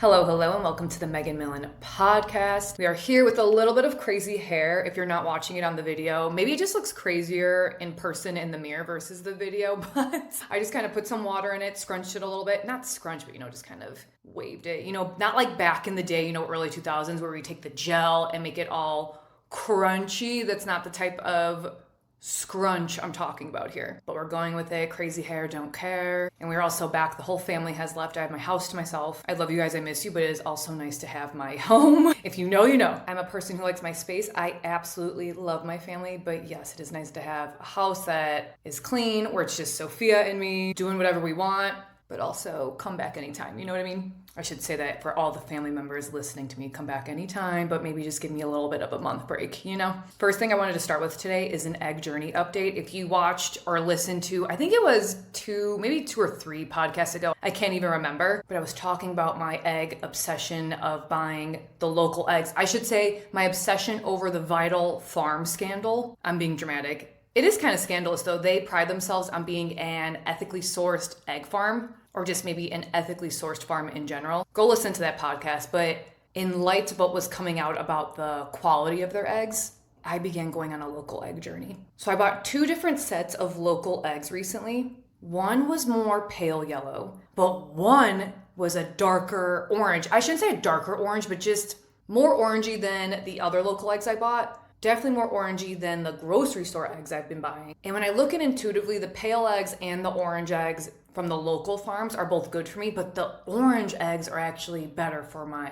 Hello, and welcome to the Megan Millen podcast. We are here with a little bit of crazy hair. If you're not watching it on the video, maybe it just looks crazier in person in the mirror versus the video, but I just kind of put some water in it, scrunched it a little bit. Not scrunch, but just kind of waved it. Not like back in the day, early 2000s where we take the gel and make it all crunchy. That's not the type of scrunch I'm talking about here, but we're going with it. Crazy hair, don't care. And we're also back. The whole family has left. I have my house to myself. I love you guys. I miss you, but it is also nice to have my home. If you know, you know. I'm a person who likes my space. I absolutely love my family, but yes, it is nice to have a house that is clean, where it's just Sophia and me doing whatever we want, but also come back anytime. You know what I mean? I should say that for all the family members listening to me, come back anytime, but maybe just give me a little bit of a month break, First thing I wanted to start with today is an egg journey update. If you watched or listened to, I think it was maybe two or three podcasts ago, I can't even remember, but I was talking about my egg obsession of buying the local eggs. I should say my obsession over the Vital Farm scandal. I'm being dramatic. It is kind of scandalous though. They pride themselves on being an ethically sourced egg farm, or just maybe an ethically sourced farm in general. Go listen to that podcast. But in light of what was coming out about the quality of their eggs, I began going on a local egg journey. So I bought 2 different sets of local eggs recently. One was more pale yellow, but one was a darker orange. I shouldn't say a darker orange, but just more orangey than the other local eggs I bought. Definitely more orangey than the grocery store eggs I've been buying. And when I look at intuitively, the pale eggs and the orange eggs from the local farms are both good for me, but the orange eggs are actually better for my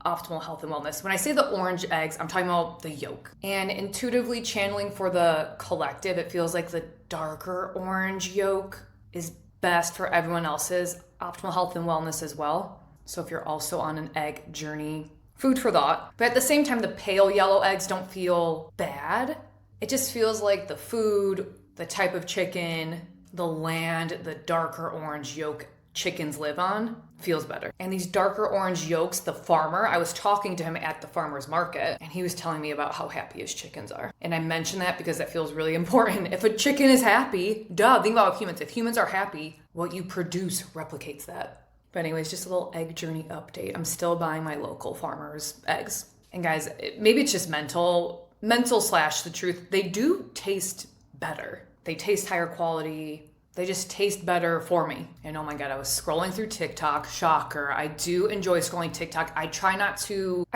optimal health and wellness. When I say the orange eggs, I'm talking about the yolk. And intuitively channeling for the collective, it feels like the darker orange yolk is best for everyone else's optimal health and wellness as well. So if you're also on an egg journey, food for thought. But at the same time, the pale yellow eggs don't feel bad. It just feels like the food, the type of chicken, the land, the darker orange yolk chickens live on feels better. And these darker orange yolks, the farmer, I was talking to him at the farmer's market and he was telling me about how happy his chickens are. And I mention that because that feels really important. If a chicken is happy, think about humans. If humans are happy, what you produce replicates that. But anyways, just a little egg journey update. I'm still buying my local farmers' eggs. And guys, maybe it's just mental / the truth. They do taste better. They taste higher quality. They just taste better for me. And oh my God, I was scrolling through TikTok. Shocker. I do enjoy scrolling TikTok. I try not to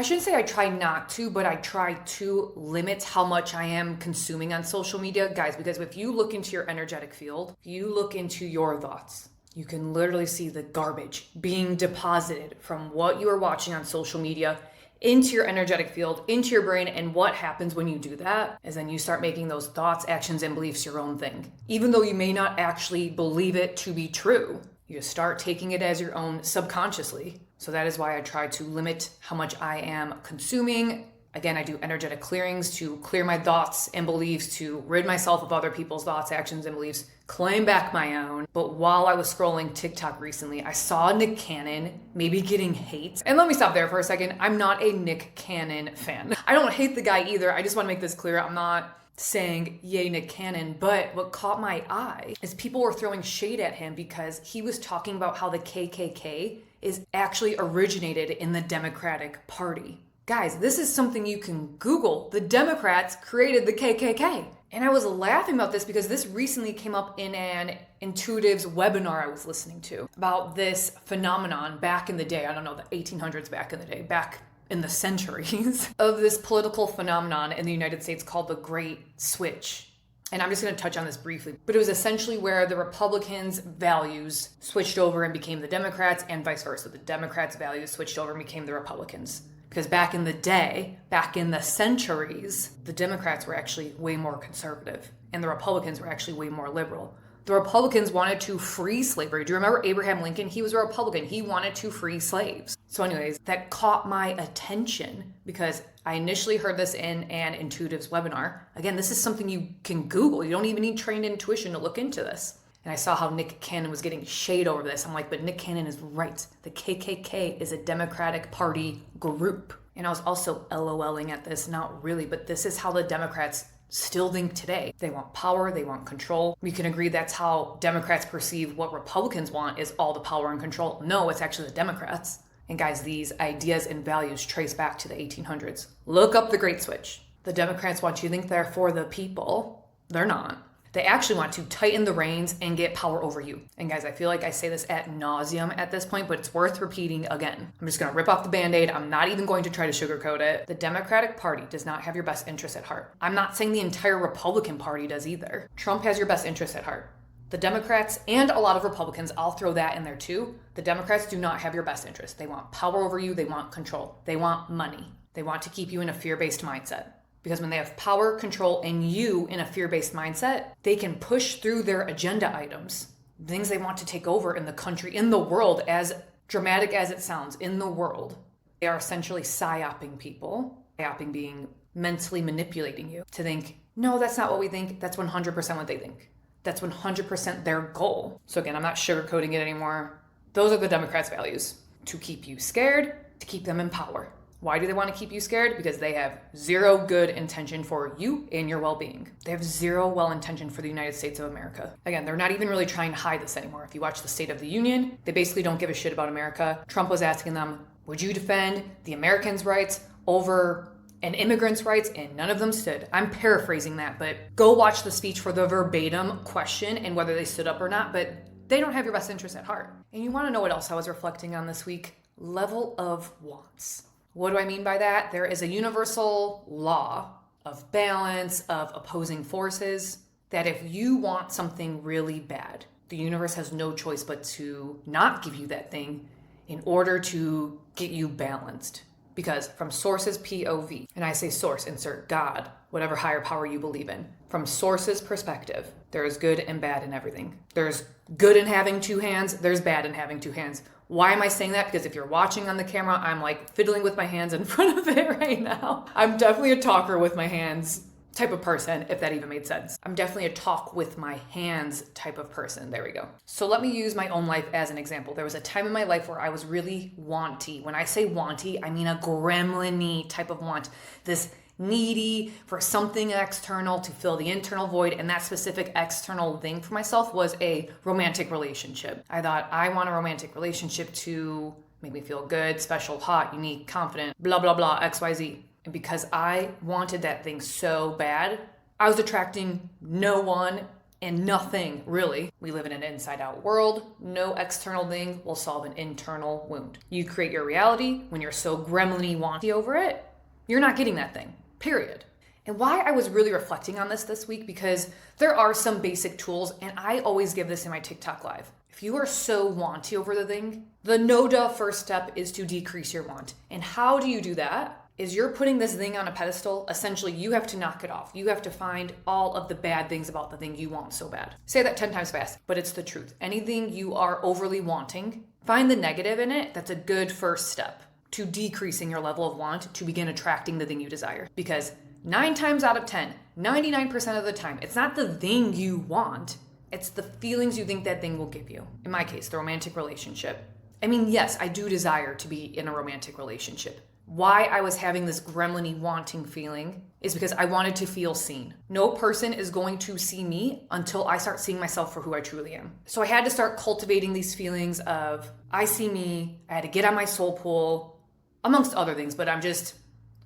limit how much I am consuming on social media. Guys, because if you look into your energetic field, if you look into your thoughts, you can literally see the garbage being deposited from what you are watching on social media into your energetic field, into your brain. And what happens when you do that is then you start making those thoughts, actions, and beliefs your own thing. Even though you may not actually believe it to be true, you just start taking it as your own subconsciously. So that is why I try to limit how much I am consuming. Again, I do energetic clearings to clear my thoughts and beliefs, to rid myself of other people's thoughts, actions, and beliefs, claim back my own. But while I was scrolling TikTok recently, I saw Nick Cannon maybe getting hate. And let me stop there for a second. I'm not a Nick Cannon fan. I don't hate the guy either. I just want to make this clear. I'm not saying yay Nick Cannon, but what caught my eye is people were throwing shade at him because he was talking about how the KKK is actually originated in the Democratic Party. Guys, this is something you can Google. The Democrats created the KKK. And I was laughing about this because this recently came up in an Intuitive's webinar I was listening to about this phenomenon back in the day. I don't know, the 1800s back in the day, back in the centuries of this political phenomenon in the United States called the Great Switch. And I'm just going to touch on this briefly, but it was essentially where the Republicans' values switched over and became the Democrats, and vice versa. The Democrats' values switched over and became the Republicans. Because back in the day, back in the centuries, the Democrats were actually way more conservative and the Republicans were actually way more liberal. The Republicans wanted to free slavery. Do you remember Abraham Lincoln? He was a Republican. He wanted to free slaves. So anyways, that caught my attention because I initially heard this in an Intuitive's webinar. Again, this is something you can Google. You don't even need trained intuition to look into this. And I saw how Nick Cannon was getting shade over this. I'm like, but Nick Cannon is right. The KKK is a Democratic Party group. And I was also LOLing at this, not really, but this is how the Democrats still think today. They want power, they want control. We can agree that's how Democrats perceive what Republicans want is all the power and control. No, it's actually the Democrats. And guys, these ideas and values trace back to the 1800s. Look up the Great Switch. The Democrats want you to think they're for the people. They're not. They actually want to tighten the reins and get power over you. And guys, I feel like I say this ad nauseum at this point, but it's worth repeating again. I'm just going to rip off the Band-Aid. I'm not even going to try to sugarcoat it. The Democratic Party does not have your best interests at heart. I'm not saying the entire Republican Party does either. Trump has your best interests at heart. The Democrats and a lot of Republicans, I'll throw that in there too. The Democrats do not have your best interests. They want power over you. They want control. They want money. They want to keep you in a fear-based mindset. Because when they have power, control, and you in a fear-based mindset, they can push through their agenda items, things they want to take over in the country, in the world, as dramatic as it sounds, in the world. They are essentially psyoping people, psyoping being mentally manipulating you to think, no, that's not what we think. That's 100% what they think. That's 100% their goal. So again, I'm not sugarcoating it anymore. Those are the Democrats' values: to keep you scared, to keep them in power. Why do they want to keep you scared? Because they have zero good intention for you and your well-being. They have zero well intention for the United States of America. Again, they're not even really trying to hide this anymore. If you watch the State of the Union, they basically don't give a shit about America. Trump was asking them, would you defend the Americans' rights over an immigrants' rights? And none of them stood. I'm paraphrasing that, but go watch the speech for the verbatim question and whether they stood up or not, but they don't have your best interests at heart. And you want to know what else I was reflecting on this week? Level of wants. What do I mean by that? There is a universal law of balance, of opposing forces, that if you want something really bad, the universe has no choice but to not give you that thing in order to get you balanced. Because from source's POV, and I say source, insert God, whatever higher power you believe in. From source's perspective, there is good and bad in everything. There's good in having two hands, there's bad in having two hands. Why am I saying that? Because if you're watching on the camera, I'm like fiddling with my hands in front of it right now. I'm definitely a talker with my hands type of person, if that even made sense. I'm definitely a talk with my hands type of person. There we go. So let me use my own life as an example. There was a time in my life where I was really wanty. When I say wanty, I mean a gremlin-y type of want. This needy for something external to fill the internal void, and that specific external thing for myself was a romantic relationship. I thought, I want a romantic relationship to make me feel good, special, hot, unique, confident, blah, blah, blah, XYZ. And because I wanted that thing so bad, I was attracting no one and nothing, really. We live in an inside-out world. No external thing will solve an internal wound. You create your reality when you're so gremlin-y wanty over it, you're not getting that thing. Period. And why I was really reflecting on this week, because there are some basic tools, and I always give this in my TikTok live. If you are so wanty over the thing, the no-duh first step is to decrease your want. And how do you do that? Is you're putting this thing on a pedestal. Essentially, you have to knock it off. You have to find all of the bad things about the thing you want so bad. Say that 10 times fast, but it's the truth. Anything you are overly wanting, find the negative in it. That's a good first step to decreasing your level of want to begin attracting the thing you desire. Because 9 times out of 10, 99% of the time, it's not the thing you want, it's the feelings you think that thing will give you. In my case, the romantic relationship. I mean, yes, I do desire to be in a romantic relationship. Why I was having this gremlin-y wanting feeling is because I wanted to feel seen. No person is going to see me until I start seeing myself for who I truly am. So I had to start cultivating these feelings of, I see me, I had to get on my soul pool, amongst other things, but I'm just,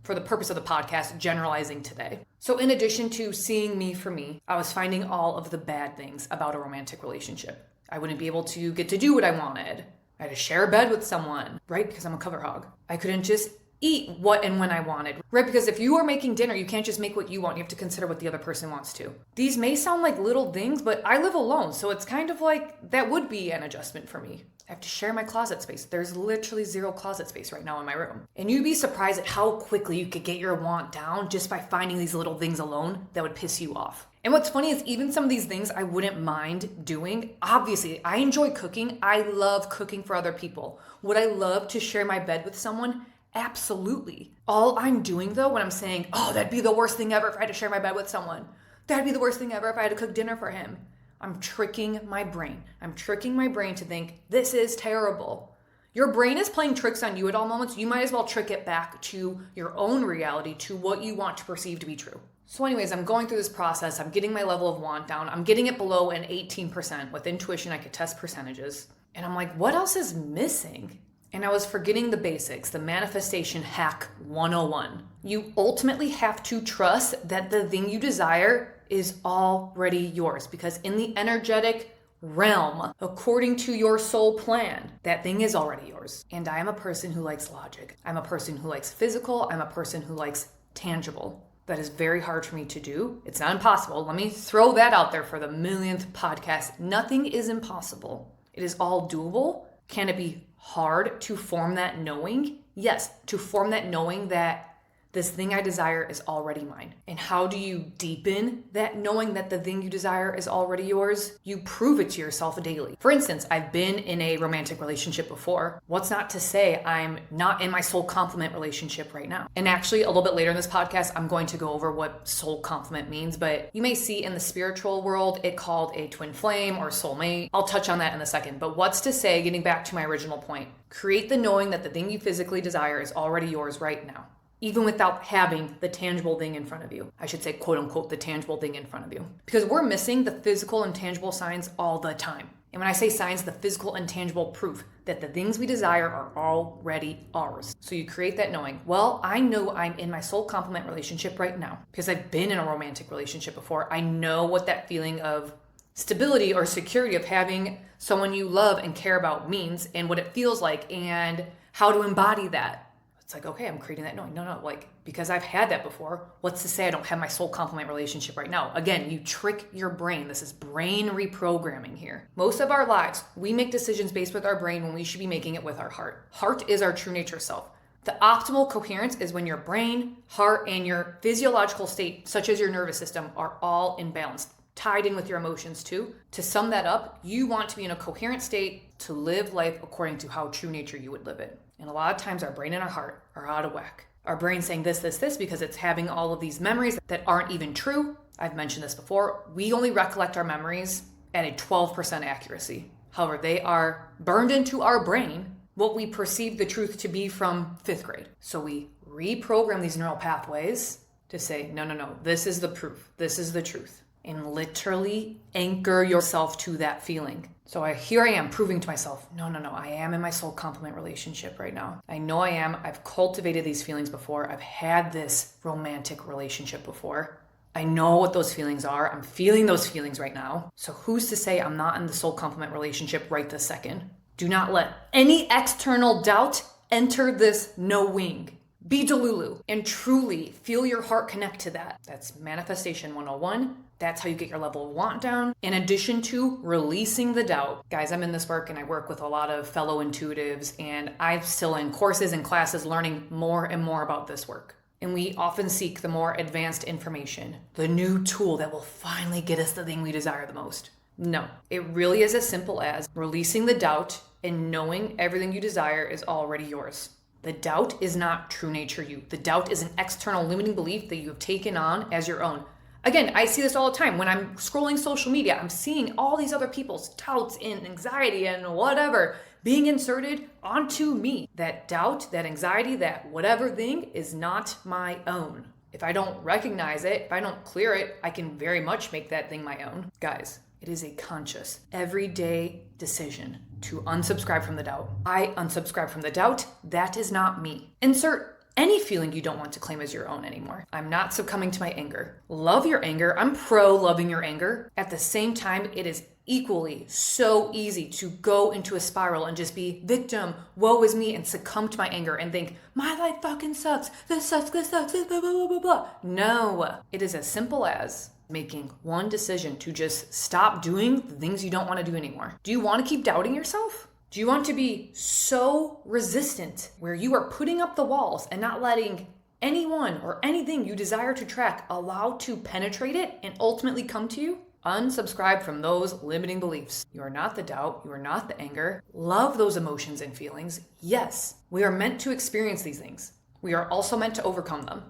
for the purpose of the podcast, generalizing today. So in addition to seeing me for me, I was finding all of the bad things about a romantic relationship. I wouldn't be able to get to do what I wanted. I had to share a bed with someone, right? Because I'm a cover hog. I couldn't just eat what and when I wanted, right? Because if you are making dinner, you can't just make what you want. You have to consider what the other person wants too. These may sound like little things, but I live alone. So it's kind of like, that would be an adjustment for me. I have to share my closet space. There's literally zero closet space right now in my room. And you'd be surprised at how quickly you could get your want down just by finding these little things alone that would piss you off. And what's funny is even some of these things I wouldn't mind doing. Obviously, I enjoy cooking. I love cooking for other people. Would I love to share my bed with someone? Absolutely. All I'm doing though, when I'm saying, oh, that'd be the worst thing ever if I had to share my bed with someone. That'd be the worst thing ever if I had to cook dinner for him. I'm tricking my brain. I'm tricking my brain to think, this is terrible. Your brain is playing tricks on you at all moments. You might as well trick it back to your own reality, to what you want to perceive to be true. So anyways, I'm going through this process. I'm getting my level of want down. I'm getting it below an 18%. With intuition, I could test percentages. And I'm like, what else is missing? And I was forgetting the basics, the manifestation hack 101. You ultimately have to trust that the thing you desire is already yours, because in the energetic realm, according to your soul plan, that thing is already yours. And I am a person who likes logic. I'm a person who likes physical. I'm a person who likes tangible. That is very hard for me to do. It's not impossible. Let me throw that out there for the millionth podcast. Nothing is impossible. It is all doable. Can it be hard to form that knowing? Yes, to form that knowing that this thing I desire is already mine. And how do you deepen that knowing that the thing you desire is already yours? You prove it to yourself daily. For instance, I've been in a romantic relationship before. What's not to say I'm not in my soul complement relationship right now? And actually, a little bit later in this podcast, I'm going to go over what soul complement means, but you may see in the spiritual world it called a twin flame or soulmate. I'll touch on that in a second. But what's to say, getting back to my original point, create the knowing that the thing you physically desire is already yours right now, even without having the tangible thing in front of you. I should say, quote unquote, the tangible thing in front of you. Because we're missing the physical and tangible signs all the time. And when I say signs, the physical and tangible proof that the things we desire are already ours. So you create that knowing. Well, I know I'm in my soul complement relationship right now because I've been in a romantic relationship before. I know what that feeling of stability or security of having someone you love and care about means and what it feels like and how to embody that. It's like, okay, I'm creating that knowing. No, like, because I've had that before, what's to say I don't have my soul complement relationship right now? Again, you trick your brain. This is brain reprogramming here. Most of our lives, we make decisions based with our brain when we should be making it with our heart. Heart is our true nature self. The optimal coherence is when your brain, heart, and your physiological state, such as your nervous system, are all in balance, tied in with your emotions too. To sum that up, you want to be in a coherent state to live life according to how true nature you would live it. And a lot of times our brain and our heart are out of whack. Our brain's saying this, because it's having all of these memories that aren't even true. I've mentioned this before. We only recollect our memories at a 12% accuracy. However, they are burned into our brain what we perceive the truth to be from 5th grade. So we reprogram these neural pathways to say, no, this is the proof. This is the truth. And literally anchor yourself to that feeling. So here I am proving to myself, no, I am in my soul complement relationship right now. I know I am. I've cultivated these feelings before. I've had this romantic relationship before. I know what those feelings are. I'm feeling those feelings right now. So who's to say I'm not in the soul complement relationship right this second? Do not let any external doubt enter this knowing. Be Delulu and truly feel your heart connect to that. That's manifestation 101. That's how you get your level of want down. In addition to releasing the doubt. Guys, I'm in this work and I work with a lot of fellow intuitives and I'm still in courses and classes learning more and more about this work. And we often seek the more advanced information, the new tool that will finally get us the thing we desire the most. No, it really is as simple as releasing the doubt and knowing everything you desire is already yours. The doubt is not true nature you. The doubt is an external limiting belief that you have taken on as your own. Again, I see this all the time. When I'm scrolling social media, I'm seeing all these other people's doubts and anxiety and whatever being inserted onto me. That doubt, that anxiety, that whatever thing is not my own. If I don't recognize it, if I don't clear it, I can very much make that thing my own. Guys, it is a conscious, everyday decision to unsubscribe from the doubt. I unsubscribe from the doubt. That is not me. Insert any feeling you don't want to claim as your own anymore. I'm not succumbing to my anger. Love your anger. I'm pro loving your anger. At the same time, it is equally so easy to go into a spiral and just be victim, woe is me, and succumb to my anger and think, my life fucking sucks. This sucks, blah, blah, blah, blah. No, it is as simple as making one decision to just stop doing the things you don't want to do anymore. Do you want to keep doubting yourself? Do you want to be so resistant where you are putting up the walls and not letting anyone or anything you desire to track allow to penetrate it and ultimately come to you? Unsubscribe from those limiting beliefs. You are not the doubt. You are not the anger. Love those emotions and feelings. Yes, we are meant to experience these things. We are also meant to overcome them.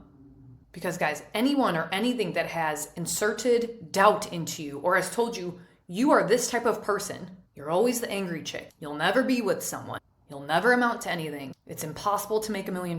Because guys, anyone or anything that has inserted doubt into you or has told you, you are this type of person, you're always the angry chick, you'll never be with someone, you'll never amount to anything, it's impossible to make $1 million,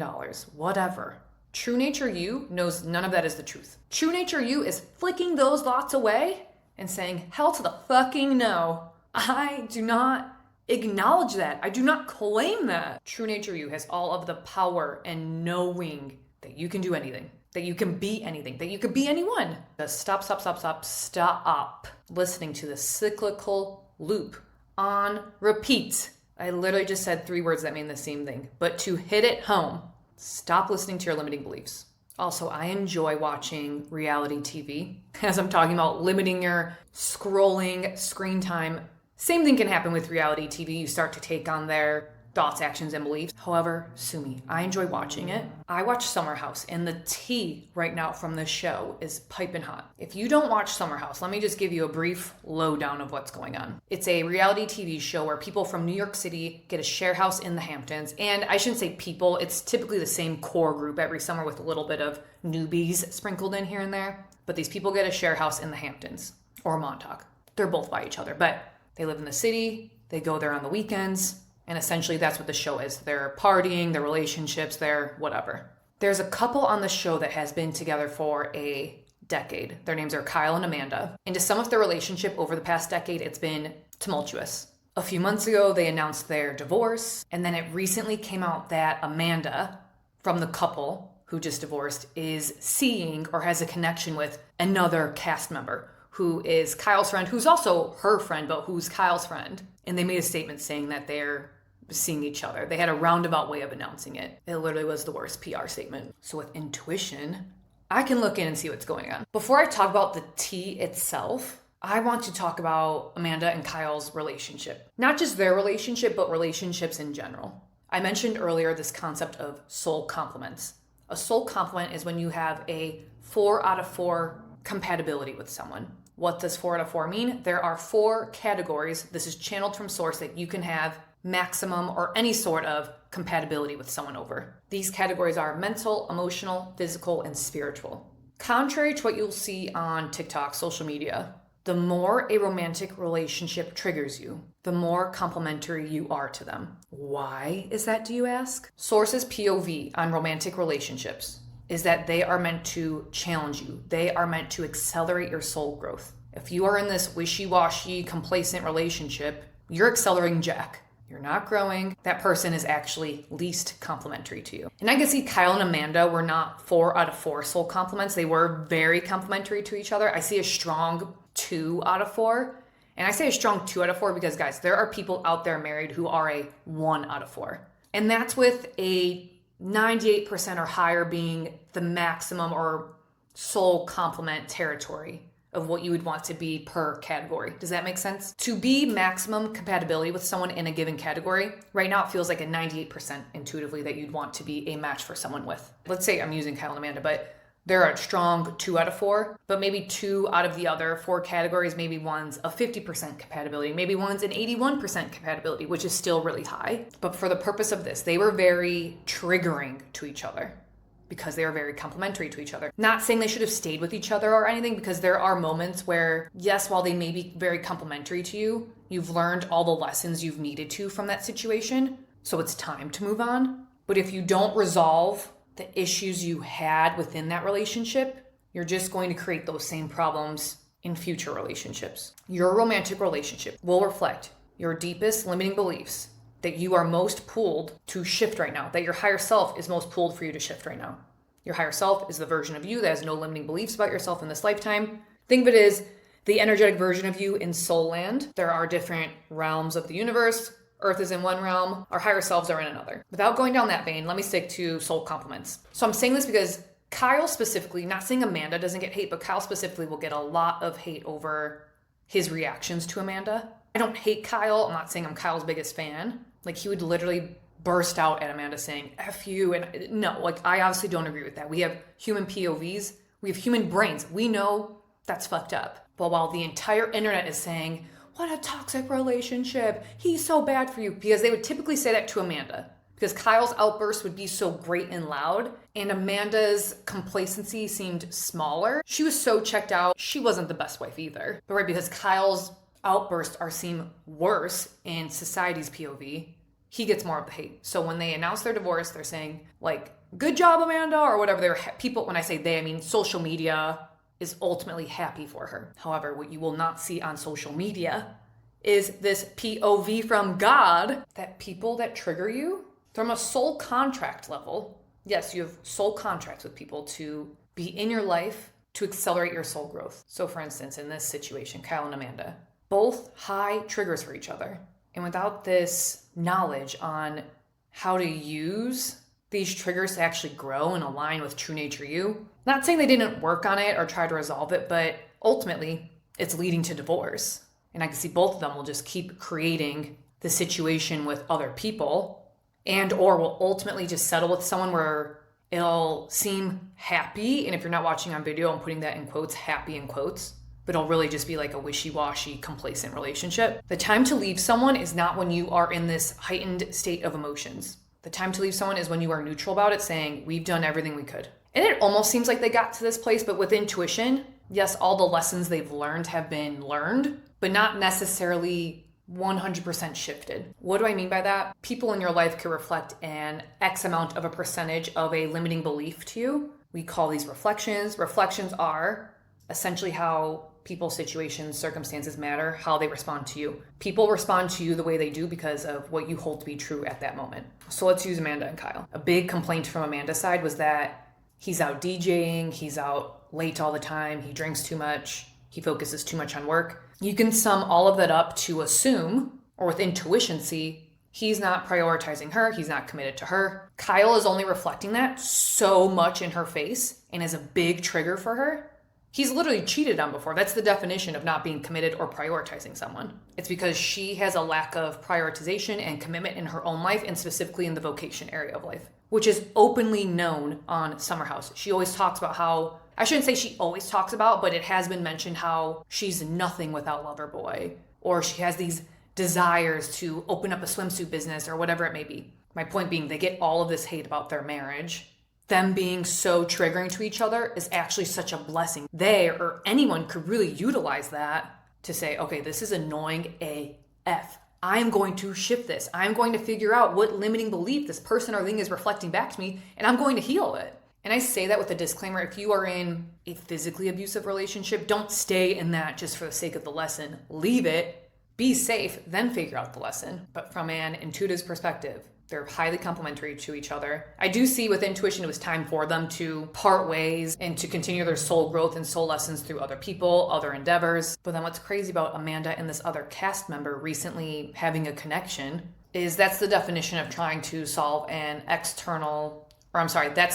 whatever. True nature you knows none of that is the truth. True nature you is flicking those thoughts away and saying, hell to the fucking no. I do not acknowledge that. I do not claim that. True nature you has all of the power and knowing that you can do anything, that you can be anything, that you could be anyone. Just stop listening to the cyclical loop on repeat. I literally just said 3 words that mean the same thing, but to hit it home, stop listening to your limiting beliefs. Also, I enjoy watching reality TV. As I'm talking about limiting your scrolling screen time, same thing can happen with reality TV. You start to take on their thoughts, actions, and beliefs. However, sue me. I enjoy watching it. I watch Summer House, and the tea right now from this show is piping hot. If you don't watch Summer House, let me just give you a brief lowdown of what's going on. It's a reality TV show where people from New York City get a share house in the Hamptons. And I shouldn't say people, it's typically the same core group every summer with a little bit of newbies sprinkled in here and there. But these people get a share house in the Hamptons or Montauk. They're both by each other, but they live in the city. They go there on the weekends. And essentially that's what the show is. They're partying, their relationships, their whatever. There's a couple on the show that has been together for a decade. Their names are Kyle and Amanda. And to sum up their relationship over the past decade, it's been tumultuous. A few months ago, they announced their divorce. And then it recently came out that Amanda, from the couple who just divorced, is seeing or has a connection with another cast member who is Kyle's friend, who's also her friend, but who's Kyle's friend. And they made a statement saying that they're seeing each other. They had a roundabout way of announcing it. It literally was the worst PR statement. So with intuition, I can look in and see what's going on. Before I talk about the tea itself, I want to talk about Amanda and Kyle's relationship. Not just their relationship, but relationships in general. I mentioned earlier this concept of soul complements. A soul complement is when you have a 4 out of 4 compatibility with someone. What does 4 out of 4 mean? There are 4 categories. This is channeled from source that you can have maximum or any sort of compatibility with someone over. These categories are mental, emotional, physical, and spiritual. Contrary to what you'll see on TikTok, social media, the more a romantic relationship triggers you, the more complementary you are to them. Why is that, do you ask? Source's POV on romantic relationships is that they are meant to challenge you. They are meant to accelerate your soul growth. If you are in this wishy-washy, complacent relationship, you're accelerating jack. You're not growing. That person is actually least complementary to you. And I can see Kyle and Amanda were not 4 out of 4 soul complements. They were very complementary to each other. I see a strong 2 out of 4. And I say a strong 2 out of 4 because, guys, there are people out there married who are a 1 out of 4. And that's with a 98% or higher being the maximum or soul complement territory of what you would want to be per category. Does that make sense? To be maximum compatibility with someone in a given category, right now it feels like a 98% intuitively that you'd want to be a match for someone with. Let's say I'm using Kyle and Amanda, but they're a strong 2 out of 4, but maybe 2 out of the other 4 categories, maybe one's a 50% compatibility, maybe one's an 81% compatibility, which is still really high. But for the purpose of this, they were very triggering to each other because they are very complementary to each other. Not saying they should have stayed with each other or anything, because there are moments where, yes, while they may be very complementary to you, you've learned all the lessons you've needed to from that situation, so it's time to move on. But if you don't resolve the issues you had within that relationship, you're just going to create those same problems in future relationships. Your romantic relationship will reflect your deepest limiting beliefs that you are most pulled to shift right now, that your higher self is most pulled for you to shift right now. Your higher self is the version of you that has no limiting beliefs about yourself in this lifetime. Think of it as the energetic version of you in soul land. There are different realms of the universe. Earth is in one realm, our higher selves are in another. Without going down that vein, let me stick to soul complements. So I'm saying this because Kyle specifically, not saying Amanda doesn't get hate, but Kyle specifically will get a lot of hate over his reactions to Amanda. I don't hate Kyle. I'm not saying I'm Kyle's biggest fan. Like, he would literally burst out at Amanda saying, F you. And no, like, I obviously don't agree with that. We have human POVs. We have human brains. We know that's fucked up. But while the entire internet is saying, what a toxic relationship, he's so bad for you, because they would typically say that to Amanda, because Kyle's outburst would be so great and loud, and Amanda's complacency seemed smaller. She was so checked out. She wasn't the best wife either. But right, because Kyle's outbursts seem worse in society's POV, he gets more of the hate. So when they announce their divorce, they're saying, like, good job, Amanda, or whatever. They're people, when I say they, I mean social media is ultimately happy for her. However, what you will not see on social media is this POV from God that people that trigger you from a soul contract level, yes, you have soul contracts with people to be in your life to accelerate your soul growth. So for instance, in this situation, Kyle and Amanda, both high triggers for each other. And without this knowledge on how to use these triggers to actually grow and align with true nature you, not saying they didn't work on it or try to resolve it, but ultimately it's leading to divorce. And I can see both of them will just keep creating the situation with other people and or will ultimately just settle with someone where it'll seem happy. And if you're not watching on video, I'm putting that in quotes, happy in quotes, but it'll really just be like a wishy-washy, complacent relationship. The time to leave someone is not when you are in this heightened state of emotions. The time to leave someone is when you are neutral about it, saying, we've done everything we could. And it almost seems like they got to this place, but with intuition, yes, all the lessons they've learned have been learned, but not necessarily 100% shifted. What do I mean by that? People in your life can reflect an X amount of a percentage of a limiting belief to you. We call these reflections. Reflections are essentially how people, situations, circumstances matter, how they respond to you. People respond to you the way they do because of what you hold to be true at that moment. So let's use Amanda and Kyle. A big complaint from Amanda's side was that he's out DJing, he's out late all the time, he drinks too much, he focuses too much on work. You can sum all of that up to assume, or with intuition see, he's not prioritizing her, he's not committed to her. Kyle is only reflecting that so much in her face and is a big trigger for her. He's literally cheated on before. That's the definition of not being committed or prioritizing someone. It's because she has a lack of prioritization and commitment in her own life, and specifically in the vocation area of life, which is openly known on Summer House. She always talks about how, I shouldn't say she always talks about, but it has been mentioned how she's nothing without Loverboy, or she has these desires to open up a swimsuit business or whatever it may be. My point being, they get all of this hate about their marriage. Them being so triggering to each other is actually such a blessing. They or anyone could really utilize that to say, okay, this is annoying AF. I'm going to shift this. I'm going to figure out what limiting belief this person or thing is reflecting back to me, and I'm going to heal it. And I say that with a disclaimer. If you are in a physically abusive relationship, don't stay in that just for the sake of the lesson. Leave it, be safe, then figure out the lesson. But from an intuitive perspective, they're highly complementary to each other. I do see with intuition, it was time for them to part ways and to continue their soul growth and soul lessons through other people, other endeavors. But then what's crazy about Amanda and this other cast member recently having a connection is that's the definition of trying to solve that's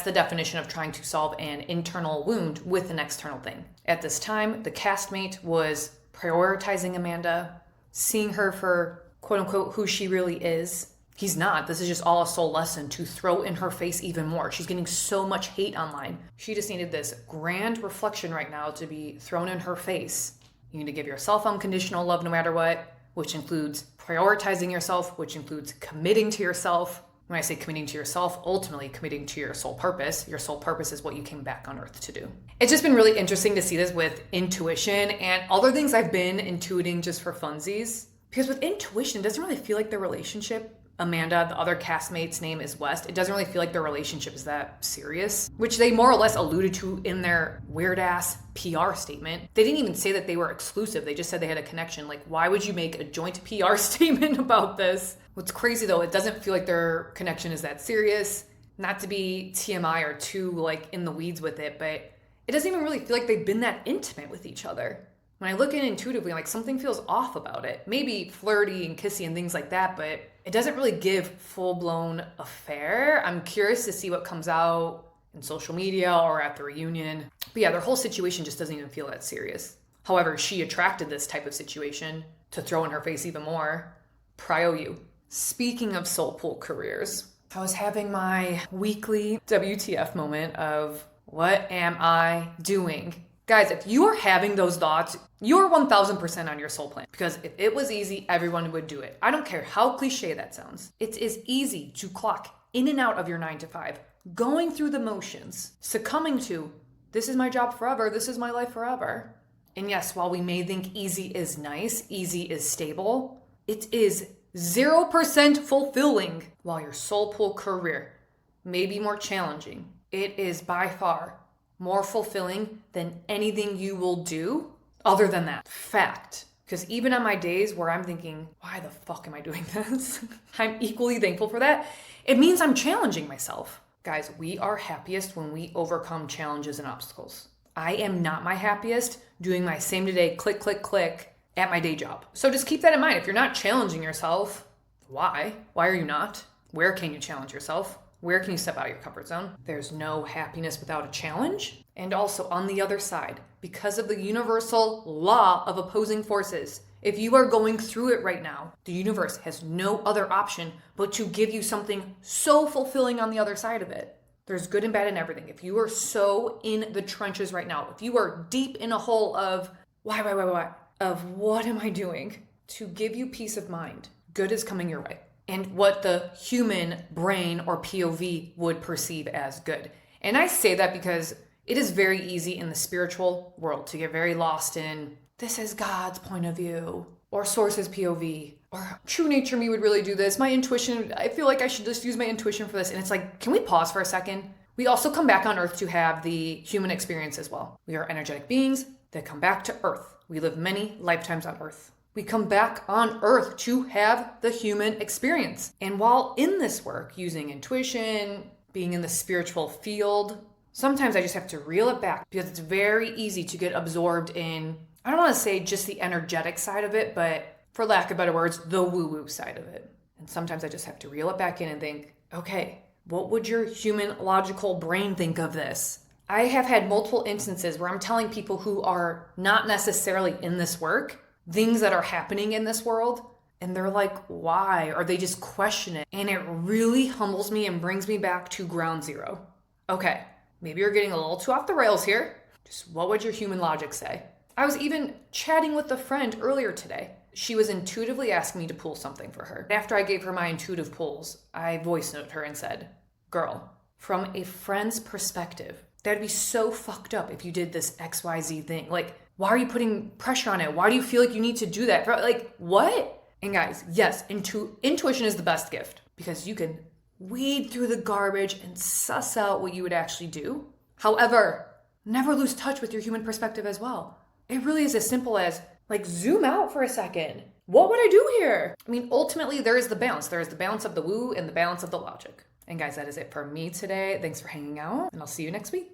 the definition of trying to solve an internal wound with an external thing. At this time, the castmate was prioritizing Amanda, seeing her for quote unquote who she really is. He's not. This is just all a soul lesson to throw in her face even more. She's getting so much hate online. She just needed this grand reflection right now to be thrown in her face. You need to give yourself unconditional love no matter what, which includes prioritizing yourself, which includes committing to yourself. When I say committing to yourself, ultimately committing to your soul purpose. Your soul purpose is what you came back on earth to do. It's just been really interesting to see this with intuition and other things I've been intuiting just for funsies. Because with intuition, it doesn't really feel like the relationship. Amanda, the other castmate's name is West. It doesn't really feel like their relationship is that serious, which they more or less alluded to in their weird ass PR statement. They didn't even say that they were exclusive. They just said they had a connection. Like, why would you make a joint PR statement about this? What's crazy though, it doesn't feel like their connection is that serious. Not to be TMI or too like in the weeds with it, but it doesn't even really feel like they've been that intimate with each other. When I look at it intuitively, like something feels off about it. Maybe flirty and kissy and things like that, but it doesn't really give full-blown affair. I'm curious to see what comes out in social media or at the reunion. But yeah, their whole situation just doesn't even feel that serious. However, she attracted this type of situation to throw in her face even more. Prio you. Speaking of soul pool careers, I was having my weekly WTF moment of what am I doing? Guys, if you are having those thoughts, you're 1000% on your soul plan. Because if it was easy, everyone would do it. I don't care how cliche that sounds. It is easy to clock in and out of your 9 to 5, going through the motions, succumbing to, this is my job forever, this is my life forever. And yes, while we may think easy is nice, easy is stable, it is 0% fulfilling. While your soul pool career may be more challenging, it is by far more fulfilling than anything you will do other than that. Fact. Because even on my days where I'm thinking, why the fuck am I doing this? I'm equally thankful for that. It means I'm challenging myself. Guys, we are happiest when we overcome challenges and obstacles. I am not my happiest doing my same today click, click, click at my day job. So just keep that in mind. If you're not challenging yourself, why? Why are you not? Where can you challenge yourself? Where can you step out of your comfort zone? There's no happiness without a challenge. And also on the other side, because of the universal law of opposing forces, if you are going through it right now, the universe has no other option but to give you something so fulfilling on the other side of it. There's good and bad in everything. If you are so in the trenches right now, if you are deep in a hole of why, of what am I doing, to give you peace of mind, good is coming your way. And what the human brain or POV would perceive as good. And I say that because it is very easy in the spiritual world to get very lost in, this is God's point of view, or source's POV, or true nature me would really do this. My intuition, I feel like I should just use my intuition for this. And it's like, can we pause for a second? We also come back on earth to have the human experience as well. We are energetic beings that come back to earth. We live many lifetimes on earth. We come back on earth to have the human experience. And while in this work, using intuition, being in the spiritual field, sometimes I just have to reel it back because it's very easy to get absorbed in, I don't want to say just the energetic side of it, but for lack of better words, the woo-woo side of it. And sometimes I just have to reel it back in and think, okay, what would your human logical brain think of this? I have had multiple instances where I'm telling people who are not necessarily in this work things that are happening in this world, and they're like, why? Or they just question it. And it really humbles me and brings me back to ground zero. Okay, maybe you're getting a little too off the rails here. Just what would your human logic say? I was even chatting with a friend earlier today. She was intuitively asking me to pull something for her. After I gave her my intuitive pulls, I voice noted her and said, girl, from a friend's perspective, that'd be so fucked up if you did this XYZ thing. Like, why are you putting pressure on it? Why do you feel like you need to do that? Like, what? And guys, yes, intuition is the best gift because you can weed through the garbage and suss out what you would actually do. However, never lose touch with your human perspective as well. It really is as simple as, like, zoom out for a second. What would I do here? I mean, ultimately, there is the balance. There is the balance of the woo and the balance of the logic. And guys, that is it for me today. Thanks for hanging out, and I'll see you next week.